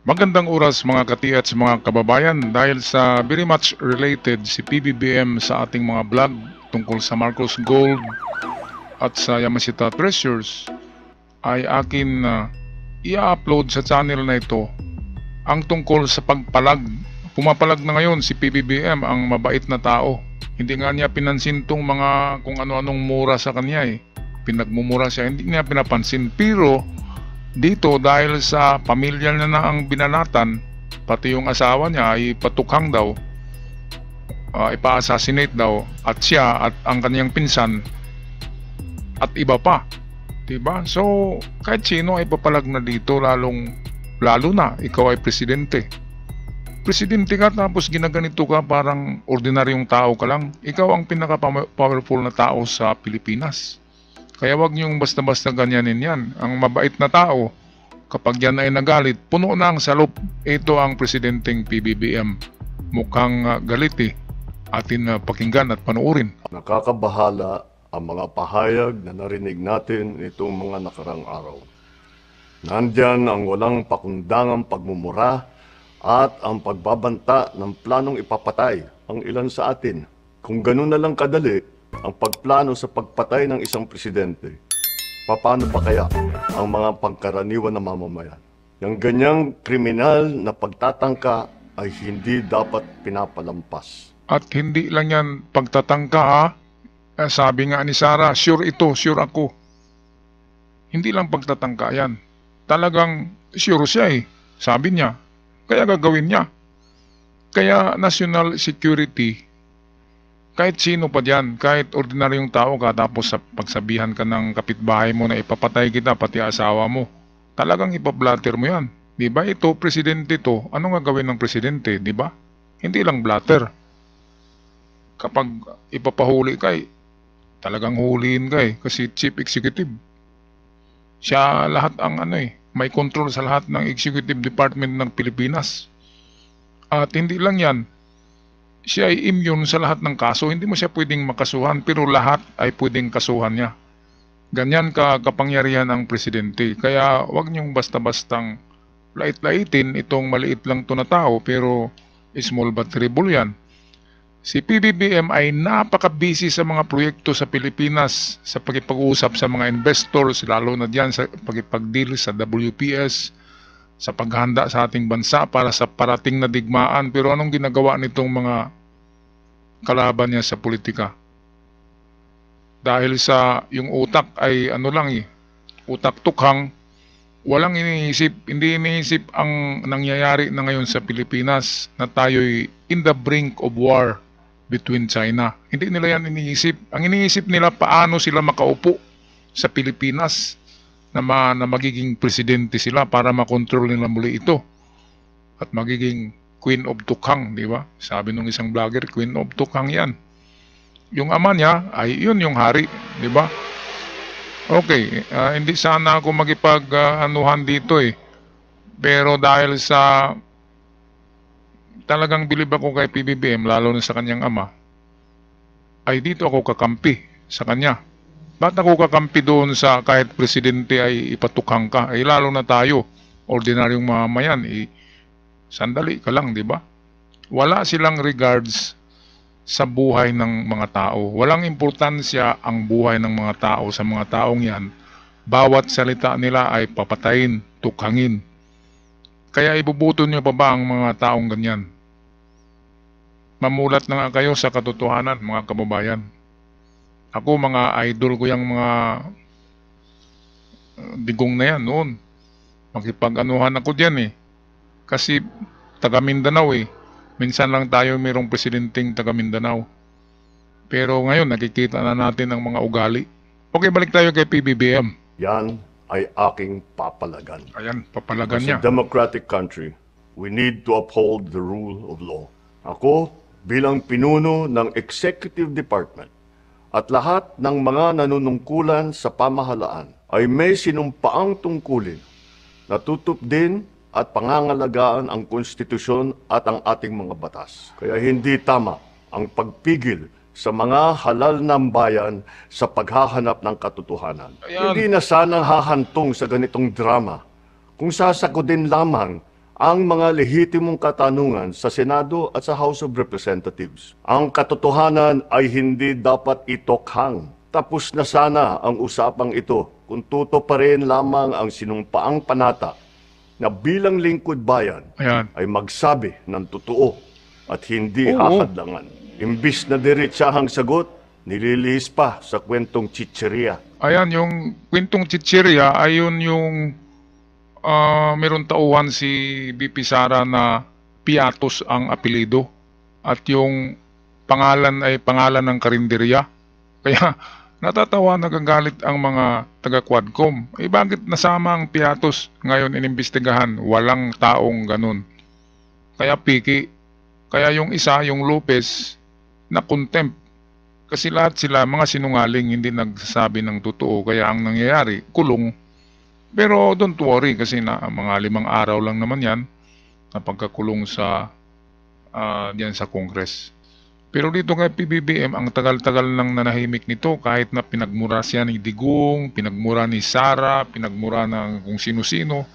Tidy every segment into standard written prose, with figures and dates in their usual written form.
Magandang oras mga katiats mga kababayan dahil sa very much related si PBBM sa ating mga vlog tungkol sa Marcos Gold at sa Yamashita Treasures ay akin i-upload sa channel na ito ang tungkol sa pagpalag. Pumapalag na ngayon si PBBM, ang mabait na tao. Hindi nga niya pinansin tong mga kung ano-anong mura sa kanya eh. Pinagmumura siya, hindi niya pinapansin. Pero dito dahil sa pamilya niya na ang binanatan, pati yung asawa niya ay patukhang daw, ipa-assassinate daw, at siya at ang kanyang pinsan at iba pa. Diba? So kahit sino ay papalag na dito, lalo na ikaw ay presidente. Presidente ka tapos ginaganito ka, parang ordinaryong tao ka lang. Ikaw ang pinaka-powerful na tao sa Pilipinas. Kaya wag niyong basta-basta ganyanin yan. Ang mabait na tao, kapag yan ay nagalit, puno na ang salop. Ito ang presidenteng PBBM. Mukhang galit eh. Atin pakinggan at panuorin. Nakakabahala ang mga pahayag na narinig natin itong mga nakarang araw. Nandyan ang walang pakundangang pagmumura at ang pagbabanta ng planong ipapatay ang ilan sa atin. Kung ganun na lang kadali ang pagplano sa pagpatay ng isang presidente, paano pa kaya ang mga pangkaraniwan na mamamayan? Yung ganyang kriminal na pagtatangka ay hindi dapat pinapalampas. At hindi lang yan pagtatangka ha. Sabi nga ni Sarah, sure ito, sure ako. Hindi lang pagtatangka yan. Talagang sure siya eh. Sabi niya. Kaya gagawin niya. Kaya national security, kahit sino pa dyan, kahit ordinaryong tao ka tapos pagsabihan ka ng kapitbahay mo na ipapatay kita pati asawa mo, talagang ipablatter mo yan. Diba? Ito, presidente to. Ano nga gawin ng presidente? Diba? Hindi lang blatter. Kapag ipapahuli ka, talagang huliin ka kasi chief executive. Siya lahat ang may control sa lahat ng executive department ng Pilipinas. At hindi lang yan, siya ay immune sa lahat ng kaso. Hindi mo siya pwedeng makasuhan, pero lahat ay pwedeng kasuhan niya. Ganyan kapangyarihan ang presidente. Kaya wag niyong basta-bastang lait-laitin itong maliit lang to na tao, pero small but terrible yan. Si PBBM ay napaka-busy sa mga proyekto sa Pilipinas, sa pagkipag-usap sa mga investors, lalo na diyan sa pagkipag-deal sa WPS, sa paghanda sa ating bansa para sa parating na digmaan. Pero anong ginagawa nitong mga kalaban niya sa politika? Dahil sa yung utak ay utak tukhang, walang iniisip, hindi iniisip ang nangyayari na ngayon sa Pilipinas na tayo'y in the brink of war between China. Hindi nila yan iniisip. Ang iniisip nila paano sila makaupo sa Pilipinas na magiging presidente sila para makontrol nila muli ito. At magiging Queen of Tukhang, di ba? Sabi nung isang vlogger, Queen of Tukhang yan. Yung ama niya ay yun yung hari, di ba? Okay, hindi sana ako magipag-anuhan dito eh. Pero dahil sa talagang bilib ako kay PBBM, lalo na sa kanyang ama, ay dito ako kakampi sa kanya. Ba't ako kakampi doon sa kahit presidente ay ipatukhang ka? Ay lalo na tayo, ordinaryong mamamayan, sandali ka lang, di ba? Wala silang regards sa buhay ng mga tao. Walang importansya ang buhay ng mga tao sa mga taong yan. Bawat salita nila ay papatayin, tukhangin. Kaya ibubuto niyo pa ba ang mga taong ganyan? Mamulat na nga kayo sa katotohanan, mga kababayan. Ako, mga idol ko yung mga digong na yan noon. Makipag-anuhan ako dyan eh. Kasi taga Mindanao eh. Minsan lang tayo mayroong presidenteng taga Mindanao. Pero ngayon nakikita na natin ang mga ugali. Okay, balik tayo kay PBBM. Yan ay aking papalagan. Ayan, papalagan As niya. a democratic country, we need to uphold the rule of law. Ako, bilang pinuno ng Executive Department at lahat ng mga nanunungkulan sa pamahalaan ay may sinumpaang tungkulin na tutupdin at pangangalagaan ang konstitusyon at ang ating mga batas. Kaya hindi tama ang pagpigil sa mga halal ng bayan sa paghahanap ng katotohanan. Ayan. Hindi na sanang hahantong sa ganitong drama kung sasakudin lamang ang mga lehitimong katanungan sa Senado at sa House of Representatives. Ang katotohanan ay hindi dapat itokhang. Tapos na sana ang usapang ito kung tuto pa rin lamang ang sinumpaang panata na bilang lingkod bayan Ayan. ay magsabi ng totoo at hindi Oo. hahadlangan. Imbis na diretsahang sagot, nililihis pa sa kwentong chicheria. Ayan, yung kwentong chichirya ay yun yung meron tauhan si BP Sara na Piatos ang apelido at yung pangalan ay pangalan ng karinderya. Kaya natatawa, nagagalit ang mga taga-Quadcom. Bakit nasama ang Piatos ngayon inimbestigahan? Walang taong ganun. Kaya piki. Kaya yung isa, yung Lopez, na contempt. Kasi lahat sila mga sinungaling, hindi nagsasabi ng totoo. Kaya ang nangyayari, kulong. Pero don't worry kasi mga 5 araw lang naman yan na pagkakulong diyan sa Congress. Pero dito kay PBBM, ang tagal-tagal nang nanahimik nito kahit na pinagmura siya ni Digong, pinagmura ni Sara, pinagmura ng kung sino-sino,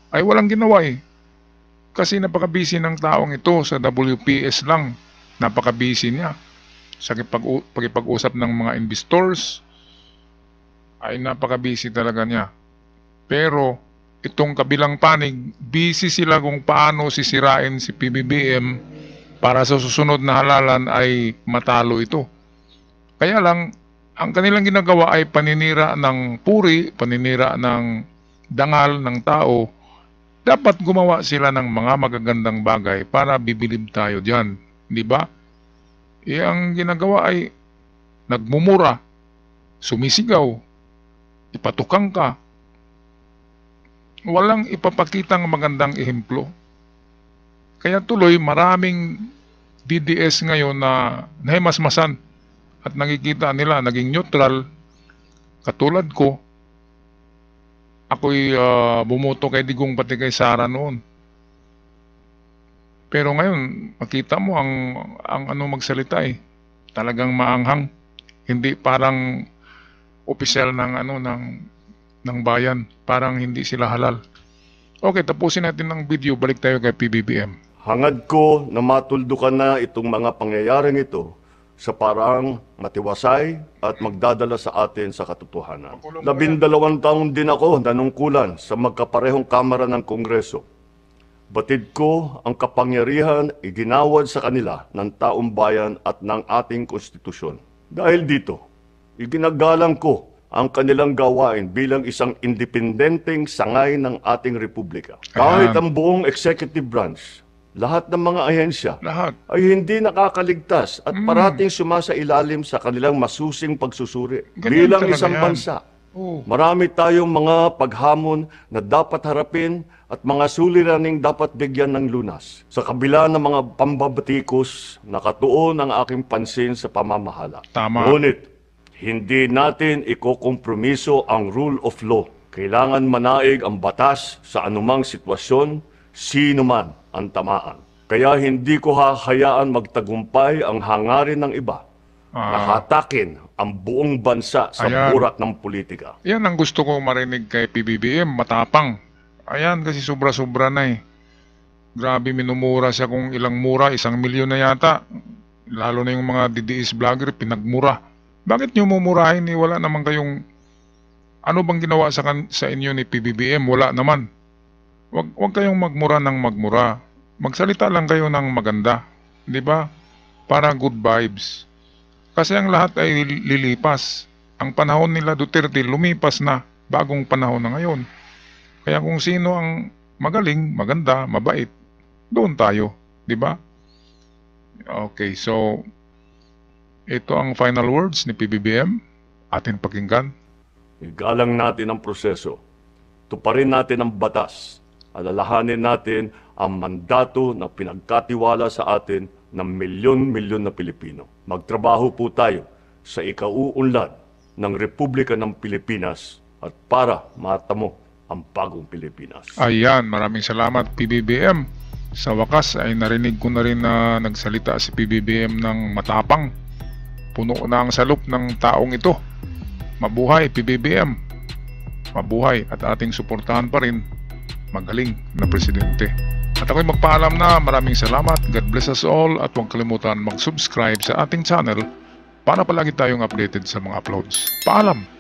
ay walang ginawa eh. Kasi napaka-busy ng taong ito sa WPS lang. Napaka-busy niya. Sa pag-usap ng mga investors, ay napaka-busy talaga niya. Pero itong kabilang panig, busy sila kung paano sisirain si PBBM para sa susunod na halalan ay matalo ito. Kaya lang, ang kanilang ginagawa ay paninira ng puri, paninira ng dangal ng tao. Dapat gumawa sila ng mga magagandang bagay para bibilib tayo dyan. Di ba? Ang ginagawa ay nagmumura, sumisigaw, ipatukang ka. Walang ipapakitang magandang ehemplo. Kaya tuloy maraming DDS ngayon na nahimasmasan at nakikita nila naging neutral. Katulad ko, ako'y bumoto kay Digong pati kay Sara noon. Pero ngayon, makita mo ang magsalita eh. Talagang maanghang. Hindi parang opisyal ng bayan. Parang hindi sila halal. Okay, tapusin natin ng video. Balik tayo kay PBBM. Hangad ko na matuldukan na itong mga pangyayaring ito sa parang matiwasay at magdadala sa atin sa katotohanan. 12 taon din ako nanungkulan sa magkaparehong kamara ng Kongreso. Batid ko ang kapangyarihan iginawad sa kanila ng taong bayan at ng ating konstitusyon. Dahil dito, iginagalang ko ang kanilang gawain bilang isang independenteng sangay ng ating republika. Kahit ang buong executive branch, lahat ng mga ahensya Lahat. ay hindi nakakaligtas at parating sumasailalim sa kanilang masusing pagsusuri. Ganyan Bilang talaga isang yan. bansa, Oh. marami tayong mga paghamon na dapat harapin at mga suliraning dapat bigyan ng lunas. Sa kabila ng mga pambabatikos, nakatuon ang aking pansin sa pamamahala. Tama. Ngunit, hindi natin ikokompromiso ang rule of law. Kailangan manaig ang batas sa anumang sitwasyon, sino man ang tamaan. Kaya hindi ko hahayaan magtagumpay ang hangarin ng iba na hatakin ang buong bansa sa Ayan. burak ng politika. Yan ang gusto ko marinig kay PBBM, matapang. Ayan, kasi sobra-sobra na eh. Grabe, minumura siya kung ilang mura, 1 milyon na yata. Lalo na yung mga DDS vlogger, pinagmura. Bakit nyo mumurahin eh? Wala naman kayong... Ano bang ginawa sa inyo ni PBBM? Wala naman. Wag kayong magmura ng magmura. Magsalita lang kayo ng maganda. Di ba? Para good vibes. Kasi ang lahat ay lilipas. Ang panahon nila Duterte lumipas na, bagong panahon na ngayon. Kaya kung sino ang magaling, maganda, mabait, doon tayo, di ba? Okay, so ito ang final words ni PBBM. Atin pakinggan. Igalang natin ang proseso. Tuparin natin ang batas. Alalahanin natin ang mandato na pinagkatiwala sa atin ng milyon-milyon na Pilipino. Magtrabaho po tayo sa ikauunlad ng Republika ng Pilipinas at para matamo ang bagong Pilipinas. Ayan, maraming salamat PBBM. Sa wakas ay narinig ko na rin na nagsalita si PBBM ng matapang. Puno na ang salop ng taong ito. Mabuhay PBBM. Mabuhay at ating suportahan pa rin magaling na presidente. At ako'y magpaalam na. Maraming salamat. God bless us all at huwag kalimutan mag-subscribe sa ating channel para palagi tayong updated sa mga uploads. Paalam!